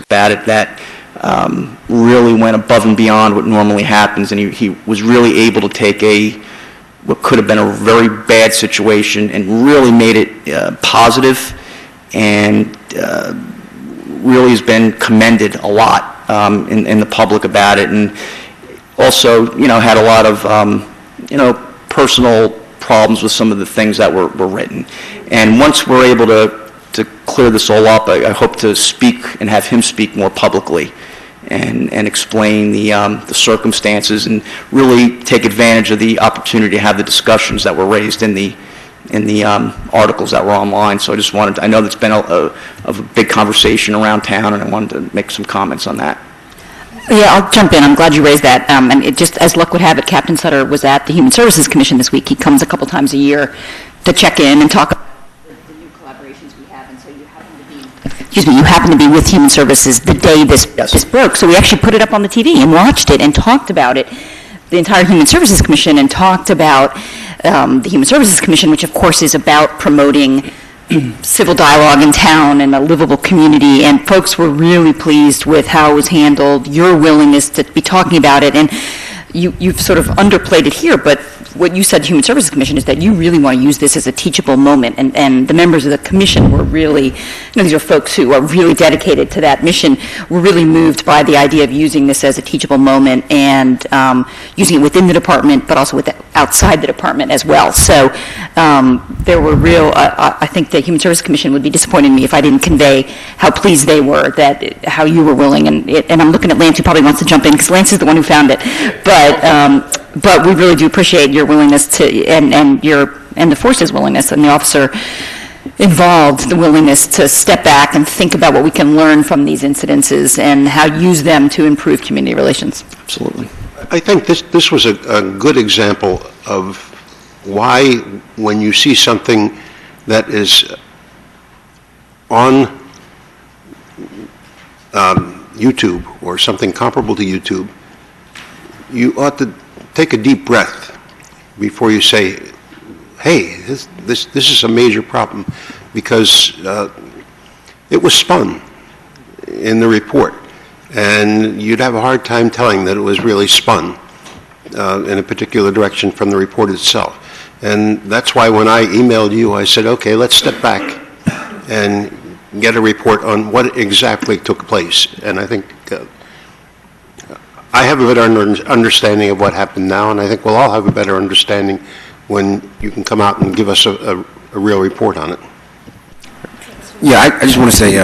about it that really went above and beyond what normally happens, and he was really able to take what could have been a very bad situation and really made it positive, and really has been commended a lot in the public about it, and also, had a lot of, personal problems with some of the things that were written. And once we're able to clear this all up, I hope to speak and have him speak more publicly and explain the circumstances and really take advantage of the opportunity to have the discussions that were raised in the articles that were online. So I know that's been a big conversation around town, and I wanted to make some comments on that. Yeah, I'll jump in. I'm glad you raised that. And it just, as luck would have it, Captain Sutter was at the Human Services Commission this week. He comes a couple times a year to check in and talk about the new collaborations we have. And so you happen to be with Human Services the day this broke. So we actually put it up on the TV and watched it and talked about it, the entire Human Services Commission, and talked about the Human Services Commission, which of course is about promoting civil dialogue in town and a livable community, and folks were really pleased with how it was handled, your willingness to be talking about it, and you've sort of underplayed it here, but what you said to Human Services Commission is that you really want to use this as a teachable moment, and the members of the commission were really, these are folks who are really dedicated to that mission, were really moved by the idea of using this as a teachable moment and using it within the department, but also outside the department as well. So there were I think the Human Services Commission would be disappointed in me if I didn't convey how pleased they were, how you were willing, and I'm looking at Lance, who probably wants to jump in, because Lance is the one who found it, but we really do appreciate your willingness to, and the force's willingness, and the officer involved, the willingness to step back and think about what we can learn from these incidences and how use them to improve community relations. Absolutely. I think this was a good example of why, when you see something that is on YouTube or something comparable to YouTube, you ought to take a deep breath before you say, hey, this is a major problem, because it was spun in the report, and you'd have a hard time telling that it was really spun in a particular direction from the report itself. And that's why when I emailed you, I said, okay, let's step back and get a report on what exactly took place. And I think I have a better understanding of what happened now, and I think we'll all have a better understanding when you can come out and give us a real report on it. Yeah, I just want to say,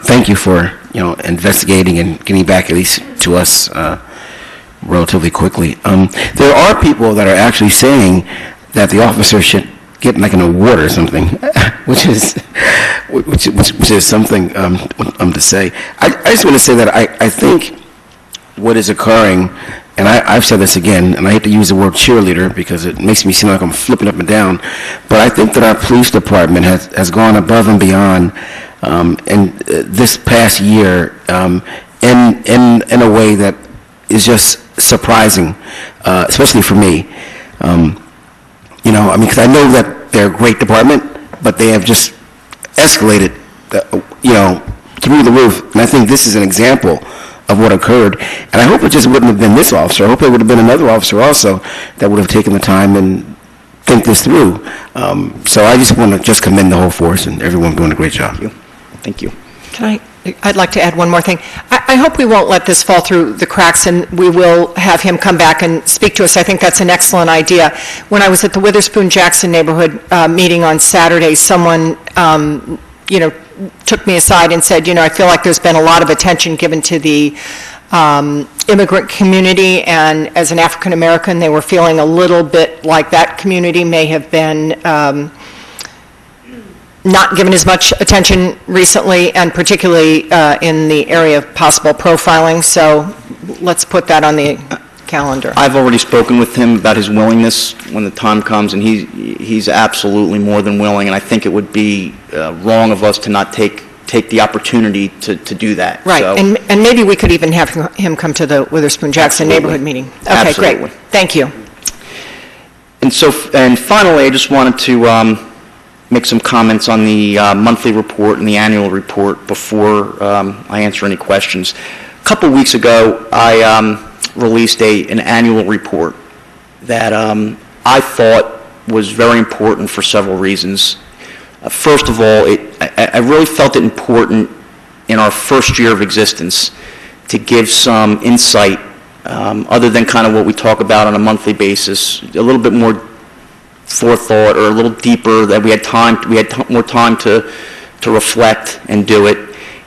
thank you for, investigating and getting back at least to us relatively quickly. There are people that are actually saying that the officer should get like an award or something, which is something to say. I just want to say that I think what is occurring, and I've said this again, and I hate to use the word cheerleader because it makes me seem like I'm flipping up and down, but I think that our police department has gone above and beyond in this past year in a way that is just surprising, especially for me. Because I know that they're a great department, but they have just escalated, through the roof, and I think this is an example of what occurred, and I hope it just wouldn't have been this officer. I hope it would have been another officer also that would have taken the time and think this through. So I just want to just commend the whole force and everyone doing a great job. Thank you. I'd like to add one more thing. I hope we won't let this fall through the cracks, and we will have him come back and speak to us. I think that's an excellent idea. When I was at the Witherspoon-Jackson neighborhood meeting on Saturday, someone took me aside and said, I feel like there's been a lot of attention given to the immigrant community, and as an African American, they were feeling a little bit like that community may have been not given as much attention recently, and particularly in the area of possible profiling. So let's put that on the calendar. I've already spoken with him about his willingness when the time comes, and he's absolutely more than willing, and I think it would be wrong of us to not take the opportunity to do that. Right, so, and maybe we could even have him come to the Witherspoon-Jackson neighborhood meeting. Okay, absolutely. Great. Thank you. And finally, I just wanted to make some comments on the monthly report and the annual report before I answer any questions. A couple weeks ago, I released an annual report that I thought was very important for several reasons. First of all, I really felt it important in our first year of existence to give some insight, other than kind of what we talk about on a monthly basis, a little bit more forethought or a little deeper, that we had more time to reflect and do it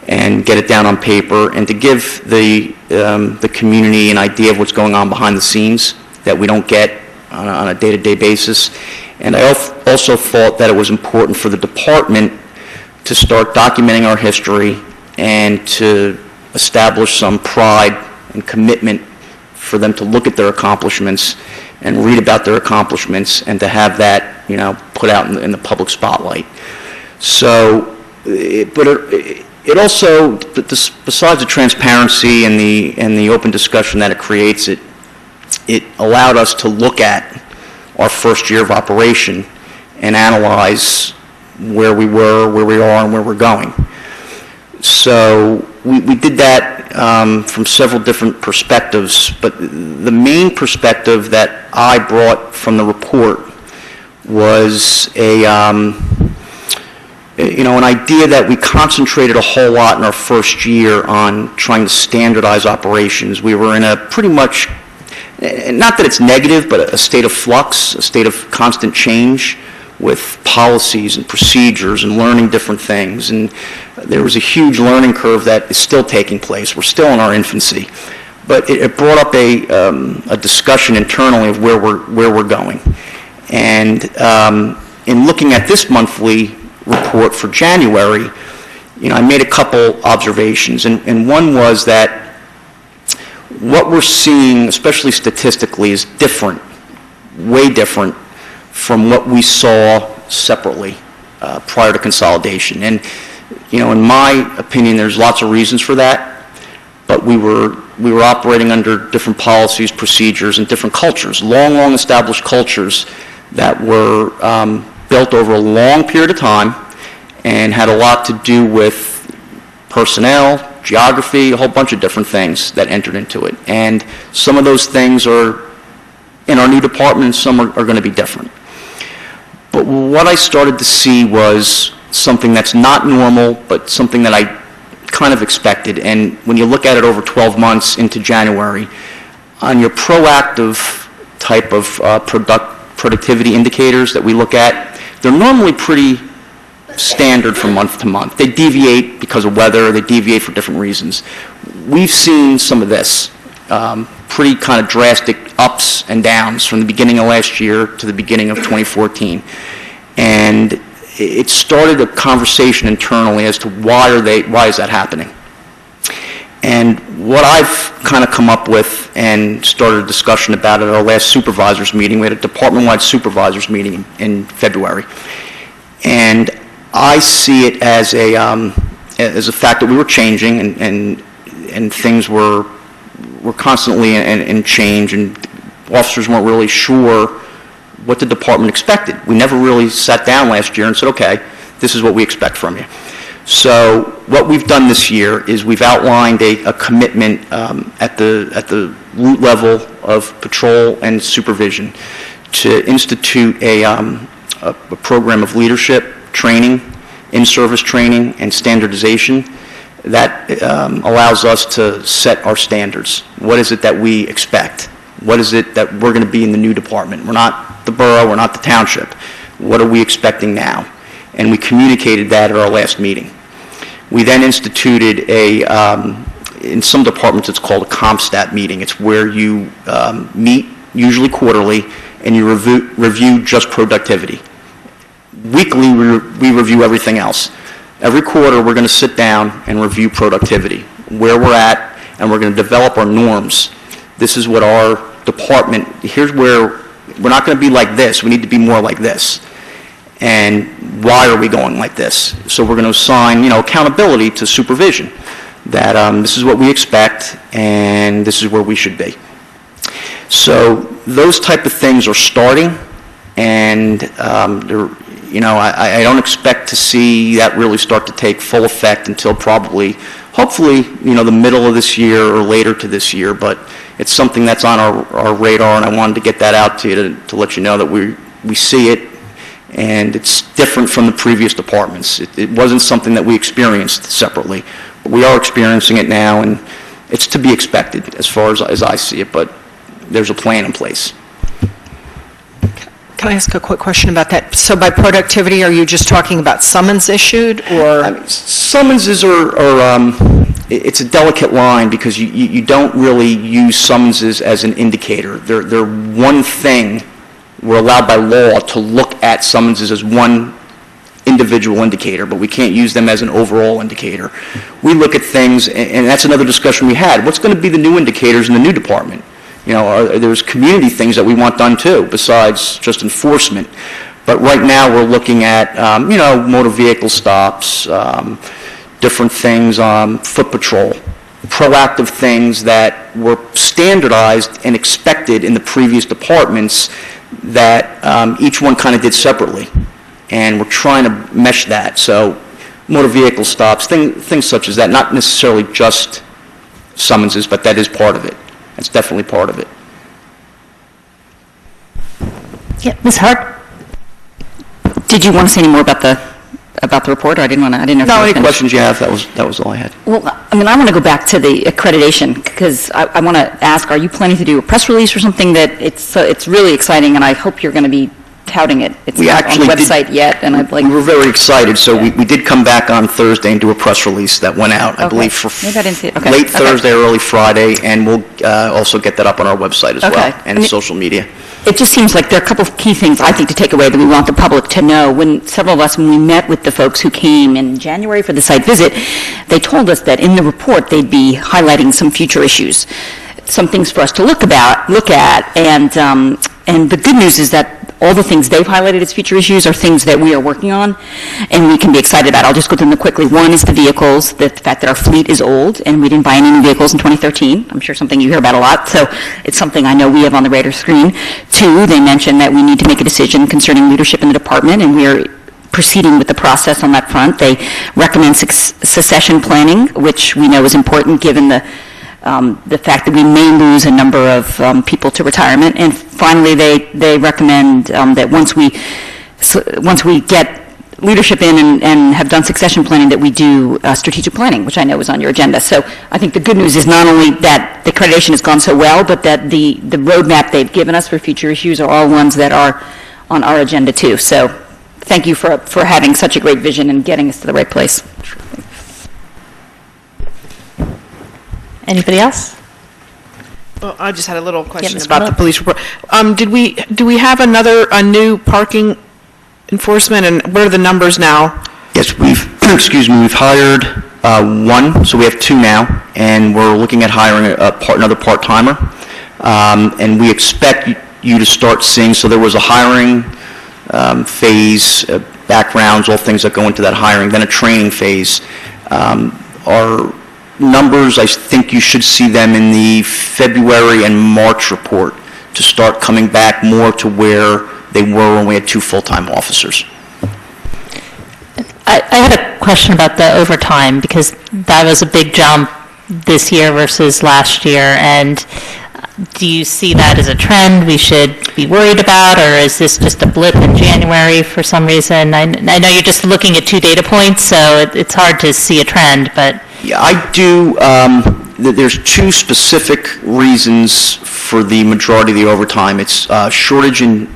and get it down on paper, and to give the community an idea of what's going on behind the scenes that we don't get on a day-to-day basis. And I also thought that it was important for the department to start documenting our history and to establish some pride and commitment for them to look at their accomplishments and read about their accomplishments, and to have that, put out in the public spotlight. So, it also, besides the transparency and the open discussion that it creates, it allowed us to look at our first year of operation and analyze where we were, where we are, and where we're going. So we did that from several different perspectives, but the main perspective that I brought from the report was an idea that we concentrated a whole lot in our first year on trying to standardize operations. We were in a pretty much, not that it's negative, but a state of flux, a state of constant change with policies and procedures and learning different things. And there was a huge learning curve that is still taking place. We're still in our infancy. But it brought up a discussion internally of where we're going. And in looking at this monthly report for January, I made a couple observations. And one was that what we're seeing, especially statistically, is different, way different from what we saw separately prior to consolidation. And, in my opinion, there's lots of reasons for that, but we were operating under different policies, procedures, and different cultures, long established cultures that were built over a long period of time and had a lot to do with personnel, geography, a whole bunch of different things that entered into it. And some of those things are in our new department, and some are going to be different. But what I started to see was something that's not normal, but something that I kind of expected. And when you look at it over 12 months into January, on your proactive type of productivity indicators that we look at, they're normally pretty standard from month to month. They deviate because of weather, they deviate for different reasons. We've seen some of this, pretty kind of drastic ups and downs from the beginning of last year to the beginning of 2014. And it started a conversation internally as to why is that happening? And what I've kind of come up with and started a discussion about at our last supervisors meeting, we had a department-wide supervisors meeting in February. And I see it as a fact that we were changing and things were constantly in change, and officers weren't really sure what the department expected. We never really sat down last year and said, okay, this is what we expect from you. So what we've done this year is we've outlined a commitment at the root level of patrol and supervision to institute a program of leadership, training, in-service training, and standardization that allows us to set our standards. What is it that we expect? What is it that we're going to be in the new department? We're not the borough, we're not the township. What are we expecting now? And we communicated that at our last meeting. We then instituted in some departments it's called a CompStat meeting. It's where you meet, usually quarterly, and you review just productivity. Weekly, we review everything else. Every quarter, we're going to sit down and review productivity, where we're at, and we're going to develop our norms. This is what our department, here's where we're not going to be like this. We need to be more like this. And why are we going like this? So we're going to assign, accountability to supervision, that this is what we expect, and this is where we should be. So those type of things are starting, and I don't expect to see that really start to take full effect until hopefully, the middle of this year or later to this year, but it's something that's on our radar, and I wanted to get that out to you to let you know that we see it, and it's different from the previous departments. It wasn't something that we experienced separately, but we are experiencing it now, and it's to be expected as far as I see it, but there's a plan in place. Can I ask a quick question about that? So by productivity, are you just talking about summons issued, or? Summonses it's a delicate line because you don't really use summonses as an indicator. They're one thing. We're allowed by law to look at summonses as one individual indicator, but we can't use them as an overall indicator. We look at things, and that's another discussion we had. What's going to be the new indicators in the new department? There's community things that we want done too, besides just enforcement. But right now, we're looking at, motor vehicle stops, different things, foot patrol, proactive things that were standardized and expected in the previous departments that each one kind of did separately. And we're trying to mesh that. So motor vehicle stops, things such as that, not necessarily just summonses, but that is part of it. That's definitely part of it. Yeah, Ms. Hart? Did you want to say any more about the report, or I didn't know if you were any finished? questions you have, that was all I had. Well, I want to go back to the accreditation, because I want to ask, are you planning to do a press release or something that it's really exciting, and I hope you're going to be touting it. It's not on the website yet, and I'd like... We were very excited, so we did come back on Thursday and do a press release that went out, I believe, for maybe I didn't see it. Okay. late Thursday or early Friday, and we'll also get that up on our website as well, and social media. It just seems like there are a couple of key things, I think, to take away that we want the public to know. When we met with the folks who came in January for the site visit, they told us that in the report they'd be highlighting some future issues, some things for us to look at, and the good news is that all the things they've highlighted as future issues are things that we are working on and we can be excited about. I'll just go through them quickly. One is the vehicles, the fact that our fleet is old and we didn't buy any new vehicles in 2013. I'm sure something you hear about a lot, so it's something I know we have on the radar screen. Two, they mentioned that we need to make a decision concerning leadership in the department, and we are proceeding with the process on that front. They recommend succession planning, which we know is important given the fact that we may lose a number of people to retirement. And finally, they recommend that once we get leadership in and have done succession planning, that we do strategic planning, which I know is on your agenda. So I think the good news is not only that the accreditation has gone so well, but that the roadmap they've given us for future issues are all ones that are on our agenda too. So thank you for having such a great vision and getting us to the right place. Anybody else? Well, I just had a little question Ms. about Miller? the police report. Do we have a new parking enforcement, and what are the numbers now? Yes, we've hired one, so we have two now, and we're looking at hiring another part-timer. And we expect you to start seeing, so there was a hiring phase, backgrounds, all things that go into that hiring, then a training phase. Our numbers, I think you should see them in the February and March report to start coming back more to where they were when we had two full-time officers. I had a question about the overtime, because that was a big jump this year versus last year, and do you see that as a trend we should be worried about, or is this just a blip in January for some reason? I know you're just looking at 2 data points, so it's hard to see a trend, but... Yeah, I do. There's 2 specific reasons for the majority of the overtime. It's shortage in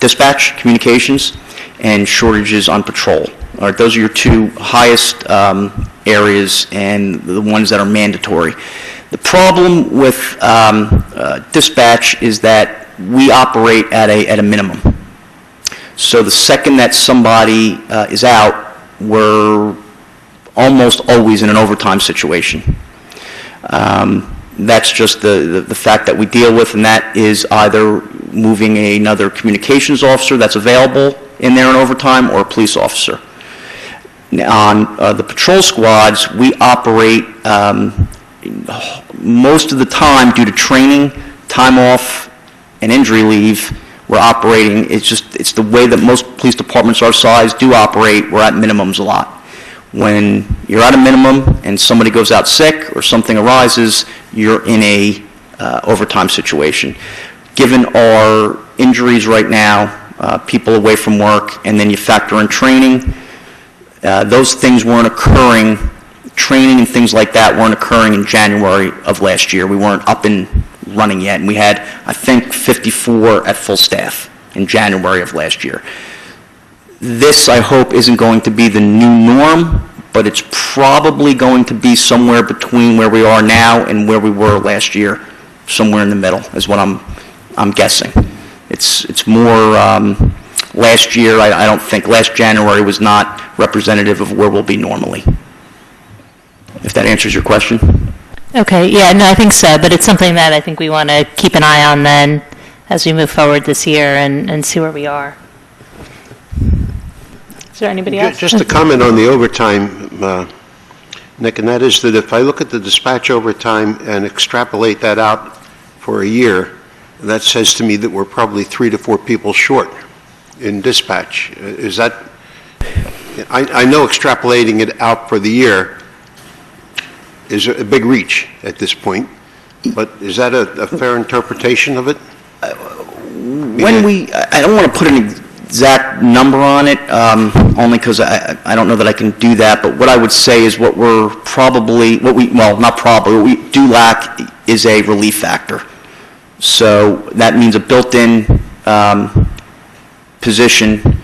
dispatch communications and shortages on patrol. All right, those are your 2 highest areas and the ones that are mandatory. The problem with dispatch is that we operate at a minimum. So the second that somebody is out, we're almost always in an overtime situation. That's just the fact that we deal with, and that is either moving another communications officer that's available in there in overtime or a police officer. On the patrol squads, we operate most of the time due to training, time off, and injury leave. we're operating, it's the way that most police departments our size do operate, we're at minimums a lot. When you're at a minimum and somebody goes out sick or something arises, you're in a overtime situation. Given our injuries right now, people away from work, and then you factor in training, those things weren't occurring, training and things like that weren't occurring in January of last year. We weren't up and running yet, and we had, I think, 54 at full staff in January of last year. This, I hope, isn't going to be the new norm, but it's probably going to be somewhere between where we are now and where we were last year, somewhere in the middle, is what I'm guessing. It's more, last year, I don't think, last January was not representative of where we'll be normally. If that answers your question. Okay, yeah, no, I think so, but it's something that I think we want to keep an eye on then as we move forward this year and see where we are. Is there anybody else? Just a comment on the overtime, Nick, and that is that if I look at the dispatch overtime and extrapolate that out for a year, that says to me that we're probably 3 to 4 people short in dispatch. Is that, I know extrapolating it out for the year is a big reach at this point, but is that a fair interpretation of it? I don't want to put an exact number on it, only because I don't know that I can do that, but what I would say is what we do lack is a relief factor. So that means a built-in position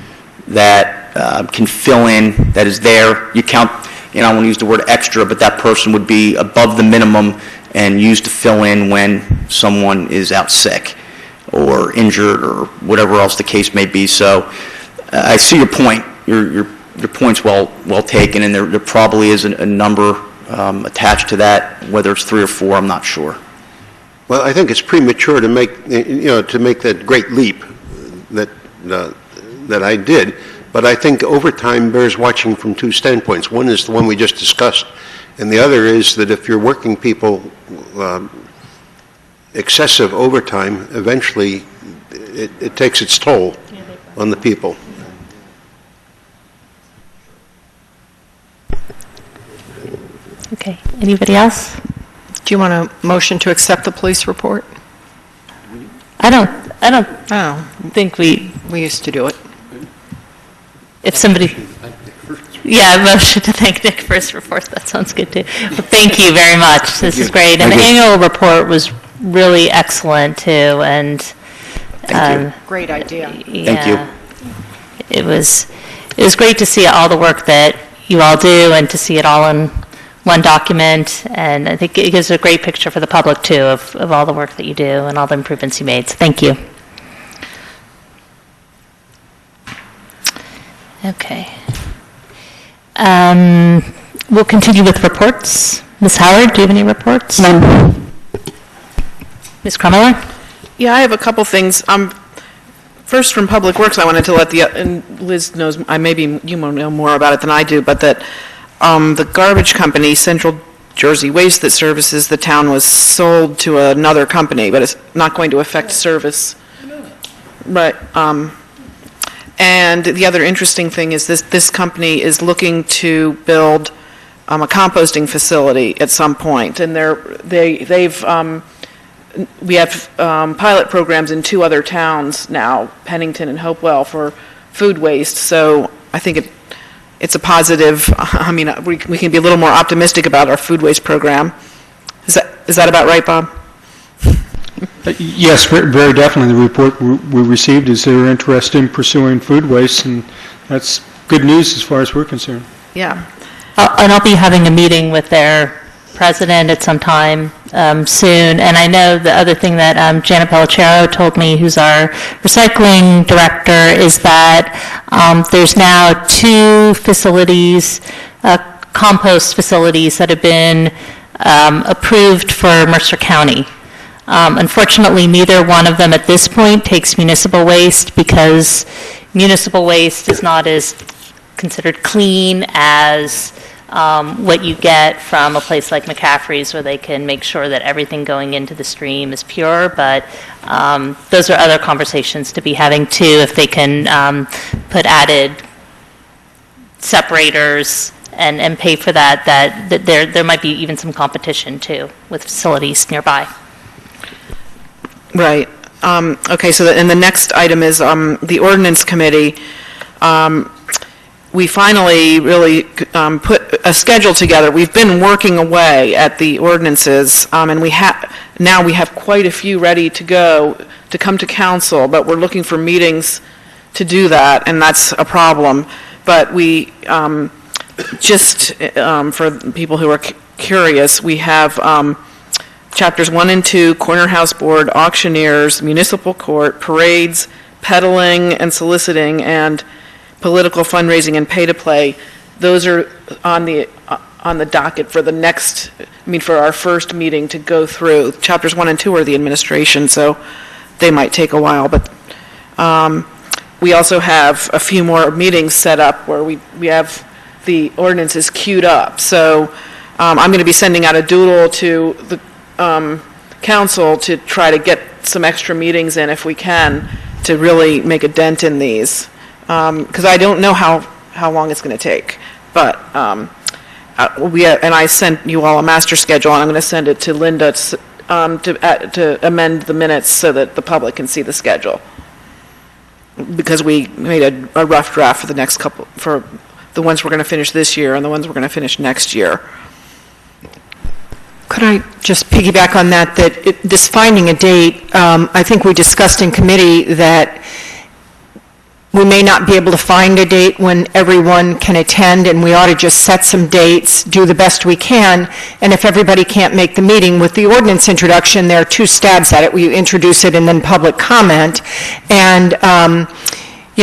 that can fill in, that is there. You count, I don't want to use the word extra, but that person would be above the minimum and used to fill in when someone is out sick or injured or whatever else the case may be. So I see your point. Your point's well taken, and there probably is a number attached to that. Whether it's 3 or 4, I'm not sure. Well, I think it's premature to make that great leap that I did. But I think overtime bears watching from 2 standpoints. One is the one we just discussed, and the other is that if you're working people excessive overtime, eventually it takes its toll on the people. Okay, anybody else? Do you want a motion to accept the police report? I don't Oh, think we used to do it. if somebody, yeah, a motion to thank Nick for his report, that sounds good too. Well, thank you very much, this is great. And the annual report was really excellent too, and. Thank you. Great idea. Thank you. It was great to see all the work that you all do and to see it all in one document, and I think it gives a great picture for the public too of all the work that you do and all the improvements you made, so thank you. Okay. We'll continue with reports. Ms. Howard, do you have any reports? None. Ms. Krummeller? Yeah, I have a couple things. First, from Public Works, I wanted to let and Liz knows, maybe you know more about it than I do, but that the garbage company, Central Jersey Waste, that services the town, was sold to another company, but it's not going to affect service. Right. And the other interesting thing is this company is looking to build a composting facility at some point, and we have pilot programs in 2 other towns now, Pennington and Hopewell, for food waste. So I think it's a positive. I mean, we can be a little more optimistic about our food waste program. Is that about right, Bob? Yes, very definitely. The report we received is they're interested in pursuing food waste, and that's good news as far as we're concerned. Yeah. And I'll be having a meeting with their president at some time soon. And I know the other thing that Janet Pellicero told me, who's our recycling director, is that there's now 2 facilities, compost facilities, that have been approved for Mercer County. Unfortunately, neither one of them at this point takes municipal waste, because municipal waste is not as considered clean as what you get from a place like McCaffrey's, where they can make sure that everything going into the stream is pure, but those are other conversations to be having too, if they can put added separators and pay for that, that there might be even some competition too with facilities nearby. Right. Okay, so and the next item is the ordinance committee. We finally really put a schedule together. We've been working away at the ordinances, and now we have quite a few ready to go to come to council, but we're looking for meetings to do that, and that's a problem. But we, just for people who are curious, we have Chapters 1 and 2, Corner House Board, Auctioneers, Municipal Court, Parades, Peddling and Soliciting, and Political Fundraising and Pay-to-Play. Those are on the docket for the next, for our first meeting to go through. Chapters 1 and 2 are the administration, so they might take a while, but we also have a few more meetings set up where we have the ordinances queued up. So I'm going to be sending out a doodle to the council to try to get some extra meetings in if we can to really make a dent in these. Because I don't know how long it's going to take. But and I sent you all a master schedule, and I'm going to send it to Linda to amend the minutes so that the public can see the schedule. Because we made a rough draft for the next couple, for the ones we're going to finish this year and the ones we're going to finish next year. Could I just piggyback on that, this finding a date, I think we discussed in committee that we may not be able to find a date when everyone can attend, and we ought to just set some dates, do the best we can, and if everybody can't make the meeting, with the ordinance introduction, there are two stabs at it. We introduce it and then public comment, and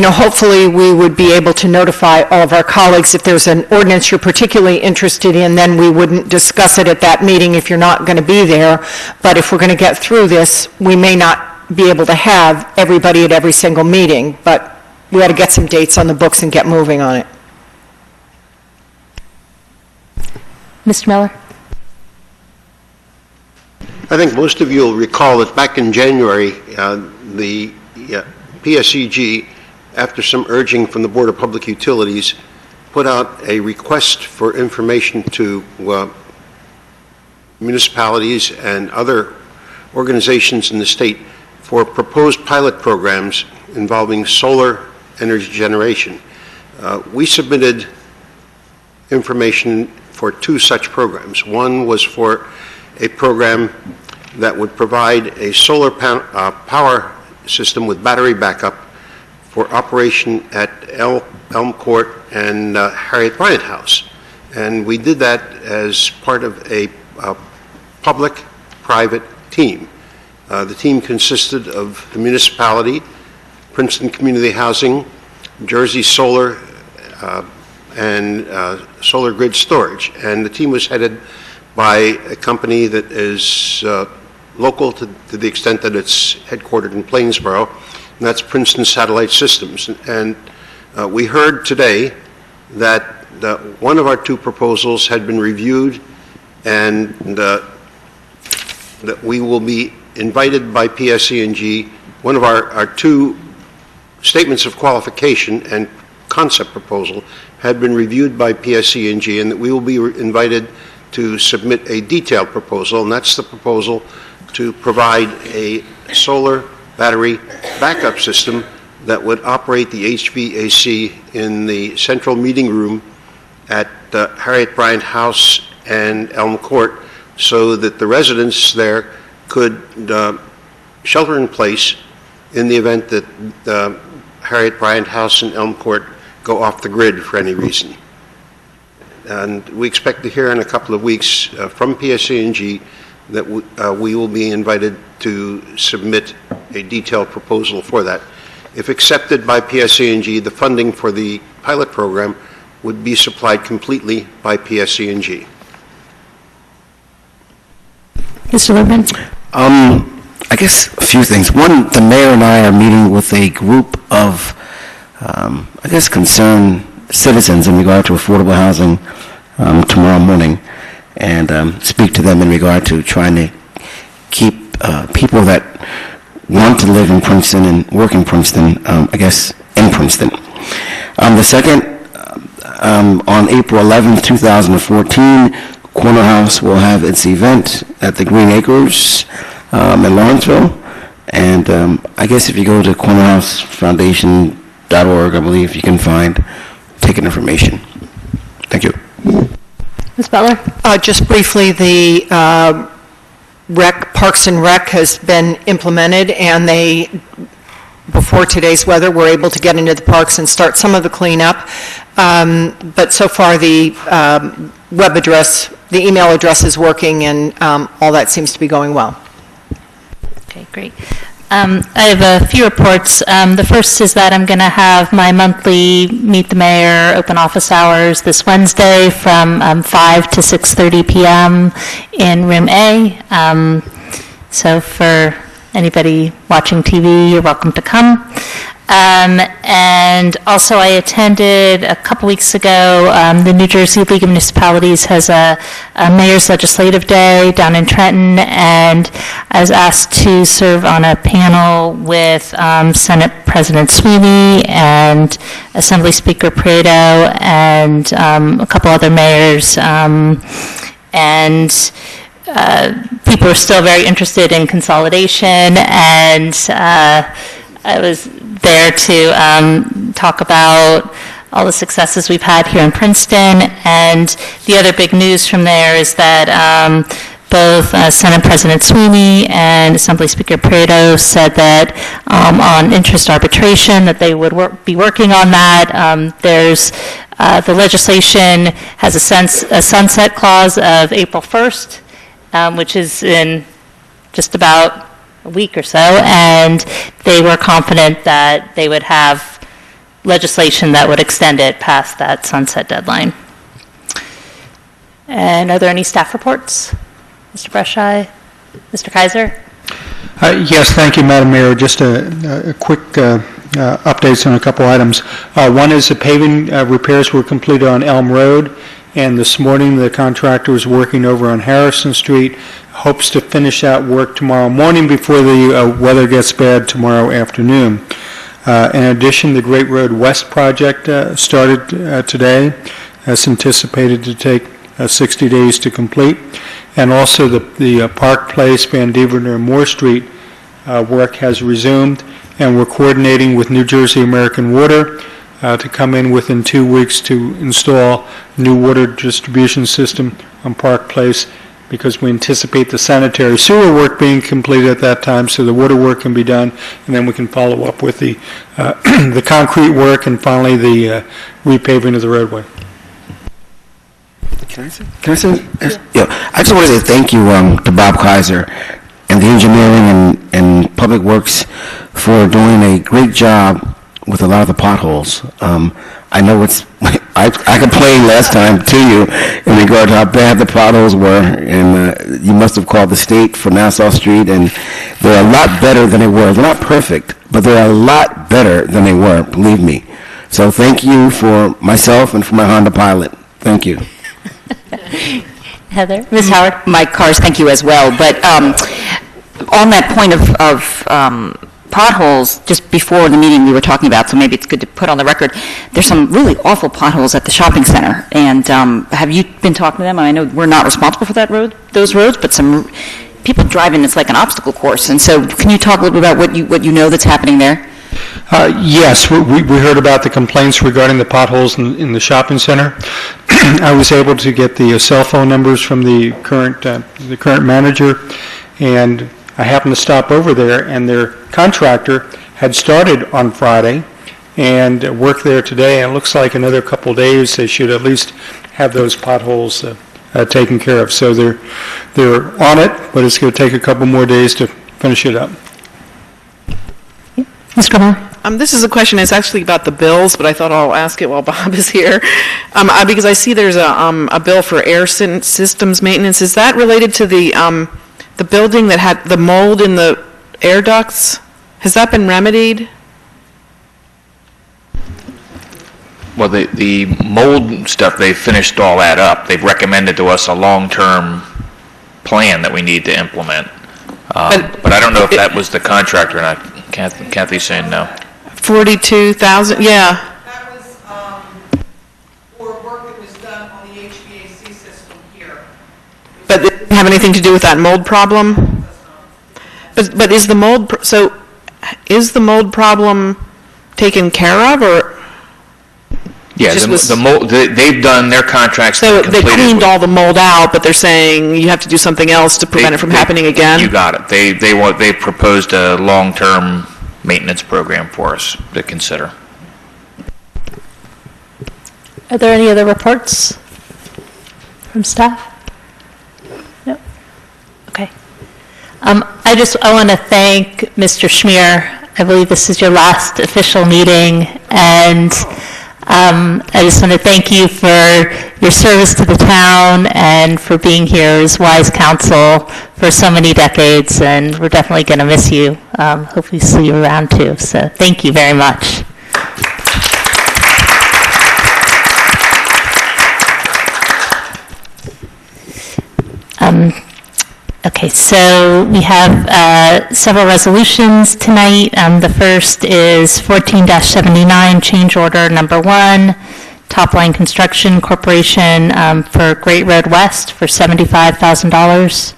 hopefully we would be able to notify all of our colleagues if there's an ordinance you're particularly interested in, then we wouldn't discuss it at that meeting if you're not going to be there. But if we're going to get through this, we may not be able to have everybody at every single meeting, but we ought to get some dates on the books and get moving on it. Mr. Miller? I think most of you will recall that back in January, the PSEG, after some urging from the Board of Public Utilities, put out a request for information to municipalities and other organizations in the state for proposed pilot programs involving solar energy generation. We submitted information for two such programs. One was for a program that would provide a solar power system with battery backup for operation at Elm Court and Harriet Bryant House. And we did that as part of a public-private team. The team consisted of the municipality, Princeton Community Housing, Jersey Solar, and Solar Grid Storage. And the team was headed by a company that is local to the extent that it's headquartered in Plainsboro, and that's Princeton Satellite Systems. And we heard today that one of our two proposals had been reviewed, and that we will be invited by PSE&G. One of our two statements of qualification and concept proposal had been reviewed by PSE&G, and that we will be invited to submit a detailed proposal, and that's the proposal to provide a solar battery backup system that would operate the HVAC in the central meeting room at Harriet Bryant House and Elm Court, so that the residents there could shelter in place in the event that Harriet Bryant House and Elm Court go off the grid for any reason. And we expect to hear in a couple of weeks from PSE&G that we will be invited to submit a detailed proposal for that. If accepted by PSE&G, the funding for the pilot program would be supplied completely by PSE&G. Mr. Lippman? I guess a few things. One, the mayor and I are meeting with a group of, concerned citizens in regard to affordable housing tomorrow morning and speak to them in regard to trying to keep people that want to live in Princeton and work in Princeton, I guess, in Princeton. The second, on April 11th, 2014, Corner House will have its event at the Green Acres in Lawrenceville. And I guess if you go to cornerhousefoundation.org, I believe you can find ticket information. Thank you. Ms. Butler? Just briefly, the Parks and Rec has been implemented, and they, before today's weather, were able to get into the parks and start some of the cleanup. But so far, the web address, the email address is working, and all that seems to be going well. Okay, great. I have a few reports. The first is that I'm going to have my monthly Meet the Mayor open office hours this Wednesday from 5 to 6:30 p.m. in Room A. So for anybody watching TV, you're welcome to come. And also I attended a couple weeks ago, the New Jersey League of Municipalities has a Mayor's Legislative Day down in Trenton, and I was asked to serve on a panel with Senate President Sweeney and Assembly Speaker Prado and a couple other mayors. People are still very interested in consolidation, and I was there to talk about all the successes we've had here in Princeton. And the other big news from there is that both Senate President Sweeney and Assembly Speaker Prado said that on interest arbitration that they would be working on that. There's the legislation has a sunset clause of April 1st, which is in just about a week or so, and they were confident that they would have legislation that would extend it past that sunset deadline. And are there any staff reports? Mr. Breshai? Mr. Kaiser? Yes, thank you, Madam Mayor. Just a quick updates on a couple items. One is the paving repairs were completed on Elm Road, and this morning the contractor is working over on Harrison Street. Hopes to finish that work tomorrow morning before the weather gets bad tomorrow afternoon. In addition, the Great Road West project started today. That's anticipated to take 60 days to complete. And also the Park Place, Van Deventer, and Moore Street work has resumed, and we're coordinating with New Jersey American Water to come in within 2 weeks to install new water distribution system on Park Place, because we anticipate the sanitary sewer work being completed at that time, so the water work can be done, and then we can follow up with the the concrete work and finally the repaving of the roadway. Can I say? Yeah. I just want to say thank you to Bob Kaiser and the engineering and public works for doing a great job with a lot of the potholes. I know I complained last time to you in regard to how bad the potholes were, and you must have called the state for Nassau Street, and they're a lot better than they were. They're not perfect, but they're a lot better than they were, believe me. So thank you for myself and for my Honda Pilot. Thank you. Heather? Ms. Howard? My cars, thank you as well. But on that point of potholes, just before the meeting we were talking about, so maybe it's good to put on the record, there's some really awful potholes at the shopping center. And have you been talking to them? I know we're not responsible for those roads, but some people driving, it's like an obstacle course. And so can you talk a little bit about what you know that's happening there? Yes, we heard about the complaints regarding the potholes in the shopping center. I was able to get the cell phone numbers from the current manager, and I happened to stop over there, and their contractor had started on Friday and worked there today, and it looks like another couple days they should at least have those potholes taken care of. So they're on it, but it's going to take a couple more days to finish it up. Ms. Gilmore? This is a question, it's actually about the bills, but I thought I'll ask it while Bob is here. Because I see there's a bill for air systems maintenance. Is that related to the building that had the mold in the air ducts? Has that been remedied? Well, the mold stuff, they finished all that up. They've recommended to us a long-term plan that we need to implement. But I don't know if that was the contract or not. Kathy's saying no. 42,000, yeah. That was for work that was done on the HVAC system here. But it didn't have anything to do with that mold problem? But is the mold, so is the mold problem taken care of, or? Yeah, Just was- the mold, they've done their contracts. So they completed cleaned with- all the mold out, but they're saying you have to do something else to prevent it from happening again? You got it. They proposed a long-term maintenance program for us to consider. Are there any other reports from staff? No? Okay. I want to thank Mr. Schmier. I believe this is your last official meeting, and I just want to thank you for your service to the town and for being here as wise counsel for so many decades, and we're definitely going to miss you. Hopefully see you around too, so thank you very much. Okay, so we have several resolutions tonight. The first is 14-79, change order number 1, Top Line Construction Corporation for Great Road West for $75,000.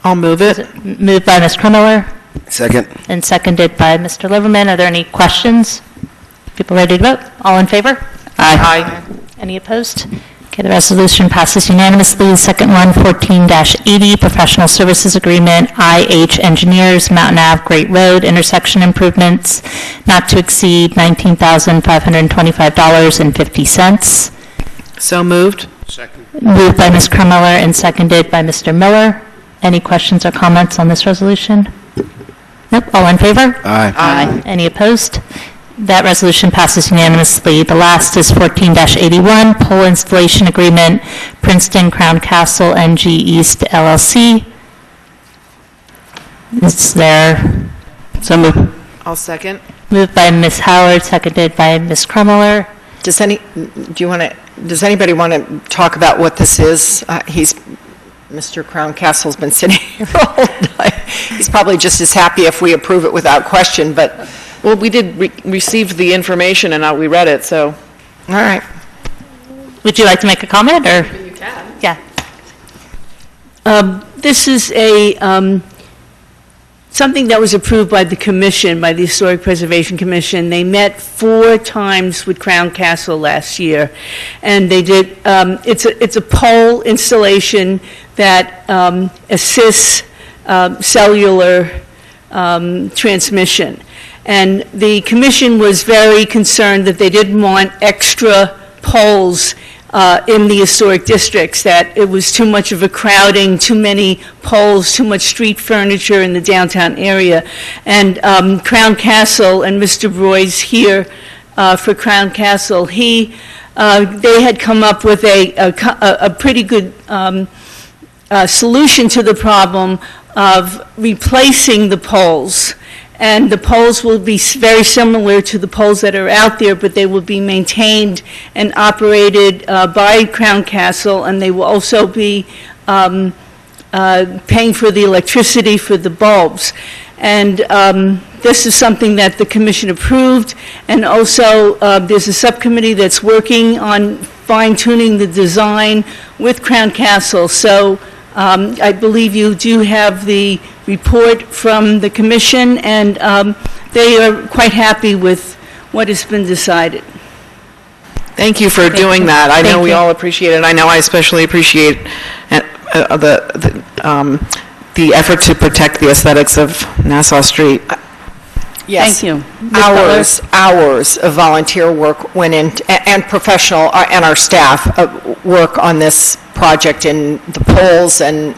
I'll move it. Moved by Ms. Krummeller Second. and seconded by Mr. Liverman. Are there any questions? People ready to vote? All in favor? Aye. Any opposed? Okay, the resolution passes unanimously. The second one, 14-80, Professional Services Agreement, IH Engineers, Mountain Ave, Great Road, intersection improvements, not to exceed $19,525.50. So moved. Moved by Ms. Krummeller and seconded by Mr. Miller. Any questions or comments on this resolution? Nope, all in favor? Aye. Any opposed? That resolution passes unanimously. The last is 14-81, pole installation agreement, Princeton Crown Castle NG East LLC. Is there, So moved. I'll second. moved by Ms. Howard, seconded by Ms. Krummeller. Does anybody want to talk about what this is? Mr. Crown Castle's been sitting here all night. He's probably just as happy if we approve it without question, but, Well, we did receive the information and we read it, so. all right. Would you like to make a comment, or? You can. Yeah. This is something that was approved by the commission, by the Historic Preservation Commission. They met 4 times with Crown Castle last year, and they did, it's a pole installation that assists cellular transmission. And the commission was very concerned that they didn't want extra poles in the historic districts, that it was too much of a crowding, too many poles, too much street furniture in the downtown area. And Crown Castle, and Mr. Broy's here for Crown Castle, they had come up with a pretty good solution to the problem of replacing the poles. And the poles will be very similar to the poles that are out there, but they will be maintained and operated by Crown Castle, and they will also be paying for the electricity for the bulbs. And this is something that the commission approved, and also there's a subcommittee that's working on fine-tuning the design with Crown Castle. So I believe you do have the report from the commission, and they are quite happy with what has been decided. Thank you for doing that. I know we all appreciate it. I know I especially appreciate the effort to protect the aesthetics of Nassau Street. Yes. Thank you. Hours of volunteer work went in, and professional, and our staff work on this project in the polls and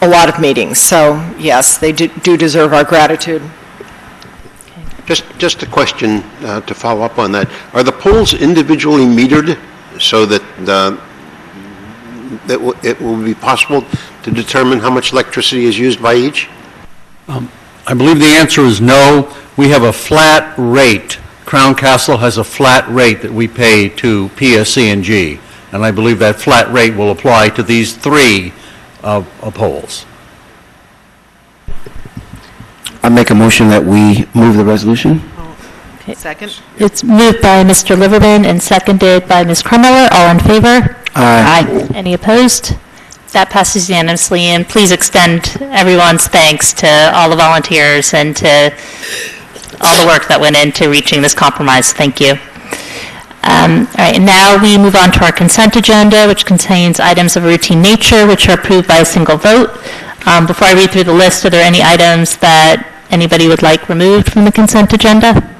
a lot of meetings. So, yes, they do deserve our gratitude. Just a question to follow up on that. Are the poles individually metered so that it will be possible to determine how much electricity is used by each? I believe the answer is no. We have a flat rate Crown Castle has a flat rate that we pay to PSC&G, and I believe that flat rate will apply to these 3 poles. I make a motion that we move the resolution. Second? It's moved by Mr. Liverman and seconded by Ms. Krummeller. All in favor? Aye. Any opposed? That passes unanimously, and please extend everyone's thanks to all the volunteers and to all the work that went into reaching this compromise. Thank you. All right, and now we move on to our consent agenda, which contains items of a routine nature, which are approved by a single vote. Before I read through the list, are there any items that anybody would like removed from the consent agenda?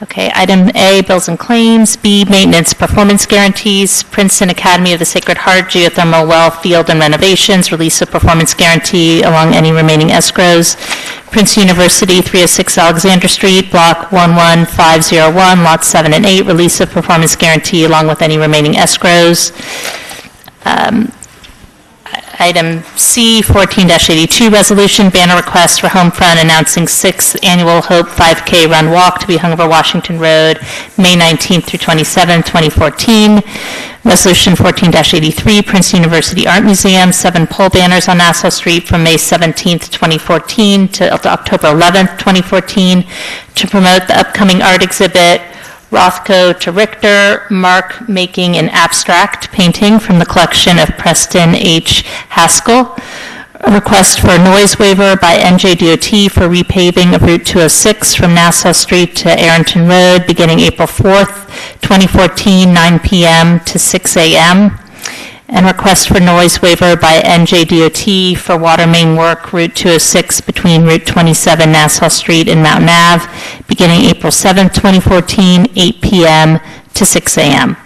Okay, item A, bills and claims. B, maintenance performance guarantees. Princeton Academy of the Sacred Heart geothermal well field and renovations, release of performance guarantee along any remaining escrows. Princeton University, 306 Alexander Street, Block 11501, Lots 7 and 8, release of performance guarantee along with any remaining escrows. Item C, 14-82, resolution, banner request for Homefront announcing 6th Annual Hope 5K Run Walk to be hung over Washington Road, May 19th through 27th, 2014. Resolution 14-83, Princeton University Art Museum, 7 pole banners on Nassau Street from May 17th, 2014 to October 11th, 2014, to promote the upcoming art exhibit, Rothko to Richter, Mark Making an Abstract Painting from the collection of Preston H. Haskell. A request for a noise waiver by NJDOT for repaving of Route 206 from Nassau Street to Arrington Road beginning April 4th, 2014, 9 p.m. to 6 a.m. And request for noise waiver by NJDOT for water main work Route 206 between Route 27 Nassau Street and Mountain Ave beginning April 7th, 2014, 8 p.m. to 6 a.m.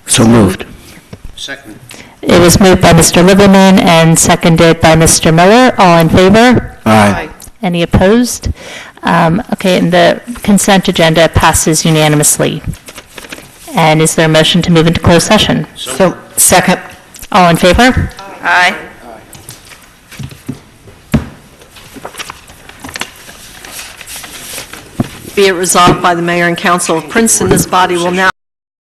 So moved. Second. It was moved by Mr. Liverman and seconded by Mr. Miller. All in favor? Aye. Any opposed? Okay, and the consent agenda passes unanimously. And is there a motion to move into closed session? So, second. All in favor? Aye. Be it resolved by the Mayor and Council of Princeton, this body will now